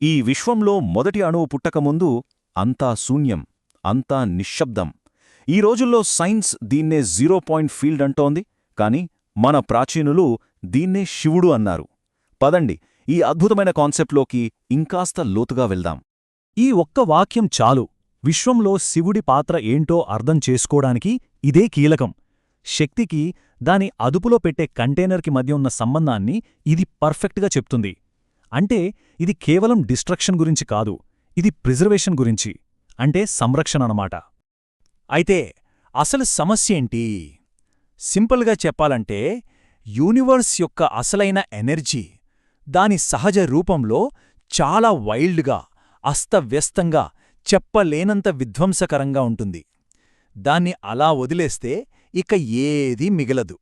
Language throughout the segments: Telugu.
ఈ విశ్వంలో మొదటి అణువు పుట్టకముందు అంతా శూన్యం, అంతా నిశ్శబ్దం. ఈ రోజుల్లో సైన్స్ దీన్నే జీరో పాయింట్ ఫీల్డ్ అంటోంది, కాని మన ప్రాచీనులు దీన్నే శివుడు అన్నారు. పదండి, ఈ అద్భుతమైన కాన్సెప్ట్లోకి ఇంకాస్త లోతుగా వెళ్దాం. ఈ ఒక్క వాక్యం చాలు విశ్వంలో శివుడి పాత్ర ఏంటో అర్థం చేసుకోవడానికి. ఇదే కీలకం. శక్తికి, దాని అదుపులో పెట్టే కంటైనర్కి మధ్య ఉన్న సంబంధాన్ని ఇది పర్ఫెక్ట్గా చెప్తుంది. అంటే ఇది కేవలం డిస్ట్రక్షన్ గురించి కాదు, ఇది ప్రిజర్వేషన్ గురించి, అంటే సంరక్షణ అన్నమాట. అయితే అసలు సమస్యేంటి? సింపుల్గా చెప్పాలంటే యూనివర్స్ యొక్క అసలైన ఎనర్జీ దాని సహజ రూపంలో చాలా వైల్డ్గా, అస్తవ్యస్తంగా, చెప్పలేనంత విధ్వంసకరంగా ఉంటుంది. దాన్ని అలా వదిలేస్తే ఇక ఏదీ మిగలదు.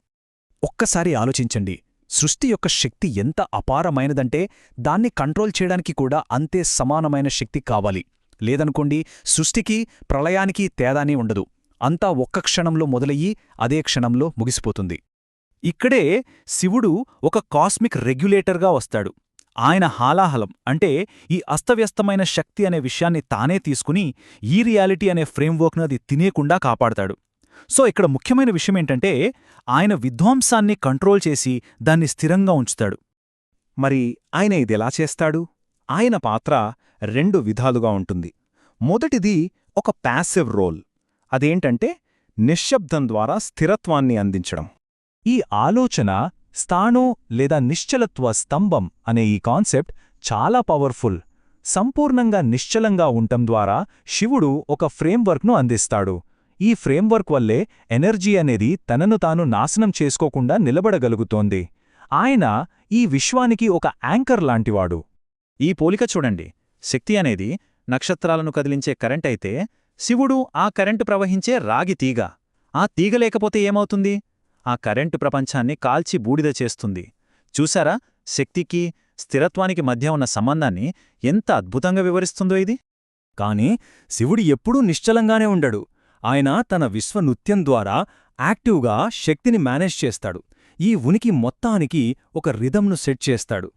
ఒక్కసారి ఆలోచించండి, సృష్టి యొక్క శక్తి ఎంత అపారమైనదంటే దాన్ని కంట్రోల్ చేయడానికి కూడా అంతే సమానమైన శక్తి కావాలి. లేదనుకోండి, సృష్టికి ప్రళయానికి తేడానే ఉండదు. అంతా ఒక్క క్షణంలో మొదలయ్యి అదే క్షణంలో ముగిసిపోతుంది. ఇక్కడే శివుడు ఒక కాస్మిక్ రెగ్యులేటర్గా వస్తాడు. ఆయన హాలాహలం అంటే ఈ అస్తవ్యస్తమైన శక్తి అనే విషయాన్ని తానే తీసుకుని ఈ రియాలిటీ అనే ఫ్రేమ్వర్క్ను అది తినేకుండా కాపాడతాడు. సో ఇక్కడ ముఖ్యమైన విషయమేంటంటే ఆయన విధ్వంసాన్ని కంట్రోల్ చేసి దాన్ని స్థిరంగా ఉంచుతాడు. మరి ఆయన ఇదెలా చేస్తాడు? ఆయన పాత్ర రెండు విధాలుగా ఉంటుంది. మొదటిది ఒక ప్యాసివ్ రోల్. అదేంటంటే నిశ్శబ్దం ద్వారా స్థిరత్వాన్ని అందించడం. ఈ ఆలోచన స్థాణో లేదా నిశ్చలత్వ స్తంభం అనే ఈ కాన్సెప్ట్ చాలా పవర్ఫుల్. సంపూర్ణంగా నిశ్చలంగా ఉండటం ద్వారా శివుడు ఒక ఫ్రేమ్వర్క్ను అందిస్తాడు. ఈ ఫ్రేమ్వర్క్ వల్లే ఎనర్జీ అనేది తనను తాను నాశనం చేసుకోకుండా నిలబడగలుగుతోంది. ఆయన ఈ విశ్వానికి ఒక యాంకర్ లాంటివాడు. ఈ పోలిక చూడండి. శక్తి అనేది నక్షత్రాలను కదిలించే కరెంట్ అయితే, శివుడు ఆ కరెంటు ప్రవహించే రాగి తీగ. ఆ తీగ లేకపోతే ఏమవుతుంది? ఆ కరెంటు ప్రపంచాన్ని కాల్చి బూడిద చేస్తుంది. చూశారా, శక్తికి, స్థిరత్వానికి మధ్య ఉన్న సంబంధాన్ని ఎంత అద్భుతంగా వివరిస్తుందో ఇది. కాని శివుడు ఎప్పుడూ నిశ్చలంగానే ఉండడు. ఆయన తన విశ్వనృత్యం ద్వారా యాక్టివ్గా శక్తిని మేనేజ్ చేస్తాడు. ఈ ఉనికి మొత్తానికి ఒక రిథంను సెట్ చేస్తాడు.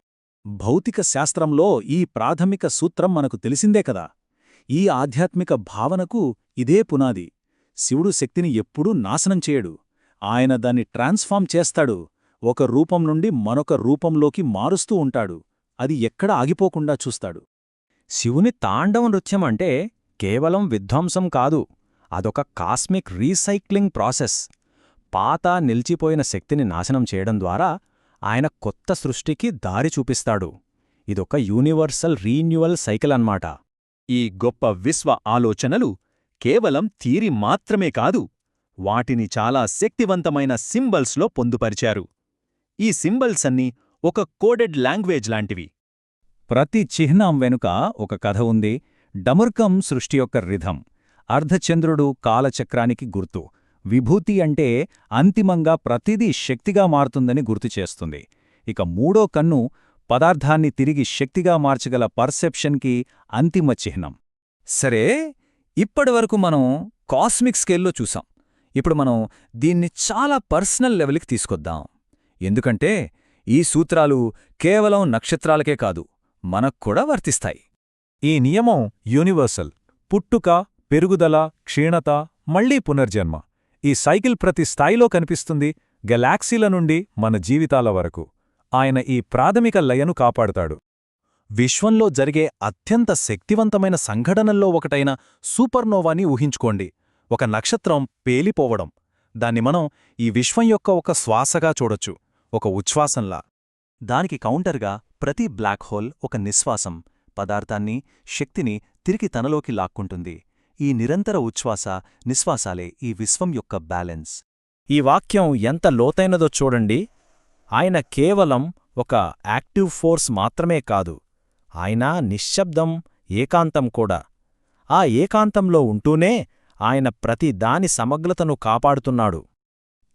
భౌతిక శాస్త్రంలో ఈ ప్రాథమిక సూత్రం మనకు తెలిసిందే కదా. ఈ ఆధ్యాత్మిక భావనకు ఇదే పునాది. శివుడు శక్తిని ఎప్పుడూ నాశనం చేయడు. ఆయన దాన్ని ట్రాన్స్ఫార్మ్ చేస్తాడు. ఒక రూపం నుండి మరొక రూపంలోకి మారుస్తూ ఉంటాడు. అది ఎక్కడ ఆగిపోకుండా చూస్తాడు. శివుని తాండవ నృత్యం అంటే కేవలం విధ్వంసం కాదు, అదొక కాస్మిక్ రీసైక్లింగ్ ప్రాసెస్. పాత నిలిచిపోయిన శక్తిని నాశనం చేయడం ద్వారా ఆయన కొత్త సృష్టికి దారి చూపిస్తాడు. ఇదొక యూనివర్సల్ రీన్యువల్ సైకిల్ అన్నమాట. ఈ గొప్ప విశ్వ ఆలోచనలు కేవలం థియరీ మాత్రమే కాదు, వాటిని చాలా శక్తివంతమైన సింబల్స్లో పొందుపరిచారు. ఈ సింబల్స్ అన్నీ ఒక కోడెడ్ లాంగ్వేజ్ లాంటివి. ప్రతి చిహ్నం వెనుక ఒక కథ ఉంది. డమర్కం సృష్టి యొక్క రిథం, అర్ధచంద్రుడు కాలచక్రానికి గుర్తు, విభూతి అంటే అంతిమంగా ప్రతిదీ శక్తిగా మారుతుందని గుర్తుచేస్తుంది. ఇక మూడో కన్ను పదార్థాన్ని తిరిగి శక్తిగా మార్చగల పర్సెప్షన్కి అంతిమ చిహ్నం. సరే, ఇప్పటివరకు మనం కాస్మిక్ స్కేల్లో చూసాం. ఇప్పుడు మనం దీన్ని చాలా పర్సనల్ లెవెల్కి తీసుకొద్దాం. ఎందుకంటే ఈ సూత్రాలు కేవలం నక్షత్రాలకే కాదు, మనక్కూడా వర్తిస్తాయి. ఈ నియమం యూనివర్సల్. పుట్టుక, పెరుగుదల, క్షీణత, మళ్లీ పునర్జన్మ. ఈ సైకిల్ ప్రతి స్థాయిలో కనిపిస్తుంది, గెలాక్సీల నుండి మన జీవితాల వరకు. ఆయన ఈ ప్రాథమిక లయను కాపాడుతాడు. విశ్వంలో జరిగే అత్యంత శక్తివంతమైన సంఘటనల్లో ఒకటైన సూపర్నోవాని ఊహించుకోండి. ఒక నక్షత్రం పేలిపోవడం. దాన్ని మనం ఈ విశ్వం యొక్క ఒక శ్వాసగా చూడొచ్చు, ఒక ఉచ్ఛ్వాసంలా. దానికి కౌంటర్గా ప్రతి బ్లాక్ హోల్ ఒక నిశ్వాసం, పదార్థాన్ని, శక్తిని తిరిగి తనలోకి లాక్కుంటుంది. ఈ నిరంతర ఉచ్ఛ్వాస, నిశ్వాసాలే ఈ విశ్వం యొక్క బ్యాలెన్స్. ఈ వాక్యం ఎంత లోతైనదో చూడండి. ఆయన కేవలం ఒక యాక్టివ్ ఫోర్స్ మాత్రమే కాదు, ఆయన నిశ్శబ్దం, ఏకాంతం కూడా. ఆ ఏకాంతంలో ఉంటూనే ఆయన ప్రతి దాని సమగ్రతను కాపాడుతున్నాడు.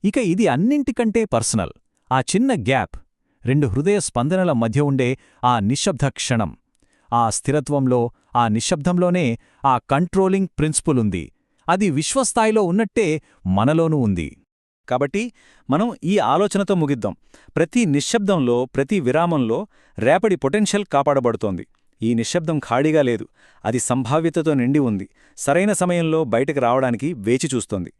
ఇక ఇది అన్నింటికంటే పర్సనల్. ఆ చిన్న గ్యాప్, రెండు హృదయ స్పందనల మధ్య ఉండే ఆ నిశ్శబ్ద క్షణం. ఆ స్థిరత్వంలో, ఆ నిశ్శబ్దంలోనే ఆ కంట్రోలింగ్ ప్రిన్సిపుల్ ఉంది. అది విశ్వస్థాయిలో ఉన్నట్టే మనలోనూ ఉంది. కాబట్టి మనం ఈ ఆలోచనతో ముగిద్దాం. ప్రతి నిశ్శబ్దంలో, ప్రతి విరామంలో రేపటి పొటెన్షియల్ కాపాడబడుతోంది. ఈ నిశ్శబ్దం ఖాళీగా లేదు, అది సంభావ్యతతో నిండి ఉంది, సరైన సమయంలో బయటకు రావడానికి వేచి చూస్తోంది.